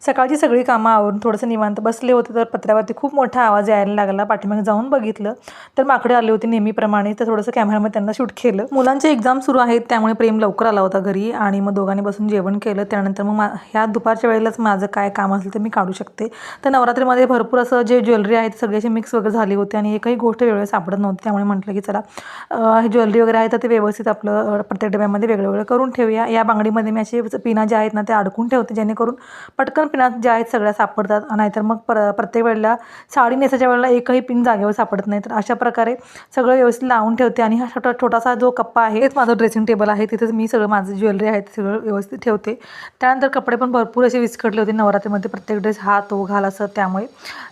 सकाळची सगळी कामं आवरून थोडंसं निवांत बसले होते तर पत्र्यावरती खूप मोठा आवाज यायला लागला. पाठीमागे जाऊन बघितलं तर माकडे आले होते नेहमीप्रमाणे. तर थोडंसं कॅमेरामध्ये त्यांना शूट केलं. मुलांचे एक्झाम सुरू आहेत त्यामुळे प्रेम लवकर आला होता घरी आणि मग दोघांनी बसून जेवण केलं. त्यानंतर मग ह्या दुपारच्या वेळेलाच माझं काय काम असेल तर मी काढू शकते. तर नवरात्रीमध्ये भरपूर असं जे ज्वेलरी आहे ते सगळे असे मिक्स वगैरे झाले होते आणि एकही गोष्ट वेगळं सापडत नव्हती. त्यामुळे म्हटलं की चला हे ज्वेलरी वगैरे आहे तर ते व्यवस्थित आपलं प्रत्येक डब्यामध्ये वेगळं वेगळं करून ठेवूया. या बांगडीमध्ये मी असे पिना ज्या आहेत ना ते अडकून ठेवते जेणेकरून पटकन पिना ज्या आहेत सगळ्या सापडतात. नाहीतर मग प्रत्येक वेळेला साडी नेसायच्या वेळेला एकही पिन जागेवर सापडत नाही. तर अशा प्रकारे सगळं व्यवस्थित लावून ठेवते. आणि हा छोटासा जो कप्पा आहे तेच माझं ड्रेसिंग टेबल आहे. तिथेच मी सगळं माझं ज्वेलरी आहे ते सगळं व्यवस्थित ठेवते. त्यानंतर कपडे पण भरपूर असे विस्कटले होते नवरात्रीमध्ये. प्रत्येक ड्रेस हा तो घाल असं त्यामुळे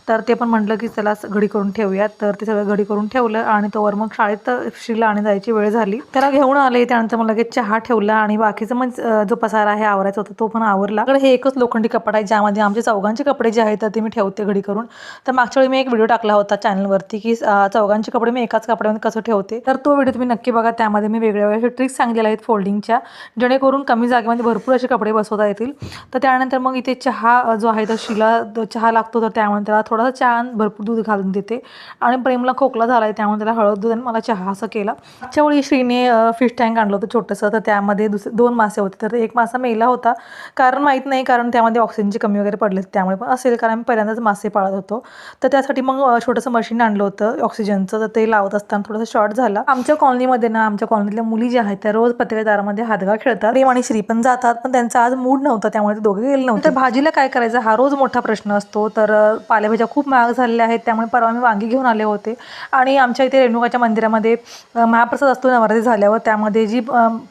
तर ते पण म्हटलं की चला घडी करून ठेवूयात. तर ते सगळं घडी करून ठेवलं आणि तोवर मग शाळेत श्रीला आणि जायची वेळ झाली. त्याला घेऊन आले. त्यानंतर मग लगेच चहा ठेवला आणि बाकीचं मग जो पसारा आहे आवरायचा होता तो पण आवरला. हे एकच लोखंडी कपाट आहे ज्यामध्ये आमचे चौघांचे कपडे जे आहेत ते मी ठेवते घडी करून. तर मागच्या वेळी मी एक व्हिडिओ टाकला होता चॅनलवरती की चौघांचे कपडे मी एकाच कपड्यामध्ये कसं ठेवते. तर तो व्हिडिओ तुम्ही नक्की बघा. त्यामध्ये मी वेगळ्या वेगळ्या ट्रिक्स सांगितलेल्या आहेत फोल्डिंगच्या जेणेकरून कमी जागेमध्ये भरपूर असे कपडे बसवता येतील. तर त्यानंतर मग इथे चहा जो आहे तर शिला चहा लागतो तर त्यामुळे त्याला थोडासा चहा भरपूर दूध घालून देते. आणि प्रेमला खोकला झाला आहे त्यामुळे त्याला हळद दूध आणि मला चहा असं केला. मागच्या वेळी श्रीने फिश टँक आणलं होतं छोटंसं. तर त्यामध्ये दोन मासे होते. तर एक मासा मेला होता कारण माहीत नाही कारण त्यामध्ये ऑक्सिजनची कमी वगैरे पडले त्यामुळे पण असेल कारण मी पहिल्यांदाच मासे पाळत होतो. तर त्यासाठी मग छोटंसं मशीन आणलं होतं ऑक्सिजनचं. तर ते लावत असताना थोडंसं शॉर्ट झाला. आमच्या कॉलनीमध्ये ना आमच्या कॉलनीतल्या मुली ज्या आहेत त्या रोज प्रत्येक दारामध्ये हातगाव खेळतात. प्रेम आणि श्री पण जातात पण त्यांचा आज मूड नव्हता त्यामुळे ते दोघे गेले नव्हते. तर भाजीला काय करायचं हा रोज मोठा प्रश्न असतो. तर पालेभाज्या खूप महाग झालेल्या आहेत त्यामुळे परवा मी वांगी घेऊन आले होते. आणि आमच्या इथे रेणुकाच्या मंदिरामध्ये महाप्रसाद असतो नवरात्री झाल्यावर त्यामध्ये जी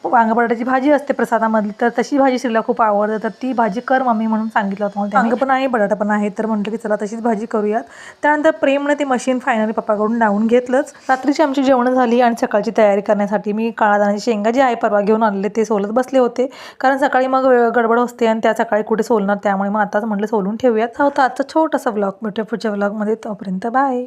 वांग बटाट्याची भाजी असते प्रसादामधली तर तशी भाजी श्रीला खूप आवडते. तर ती भाजी कर मम्मी म्हणून सांगितलं होतं. वांग पण आहे बटाटा पण आहे तर म्हटलं की चला तशीच भाजी करूयात. त्यानंतर प्रेमने ते मशीन फायनली पप्पाकडून लावून घेतलंच. रात्रीची आमची जेवणं झाली आणि सकाळची तयारी करण्यासाठी मी काळा दाण्याची शेंगा जे आहे परवा घेऊन आलेले ते सोलत बसले होते. कारण सकाळी मग गडबड असते आणि त्या सकाळी कुठे सोलणार त्यामुळे मग आताच म्हटलं सोलून ठेवूयात. होता आजचा छोटासा व्लॉग. भेटूया पुढच्या व्लॉगमध्ये. तोपर्यंत बाय.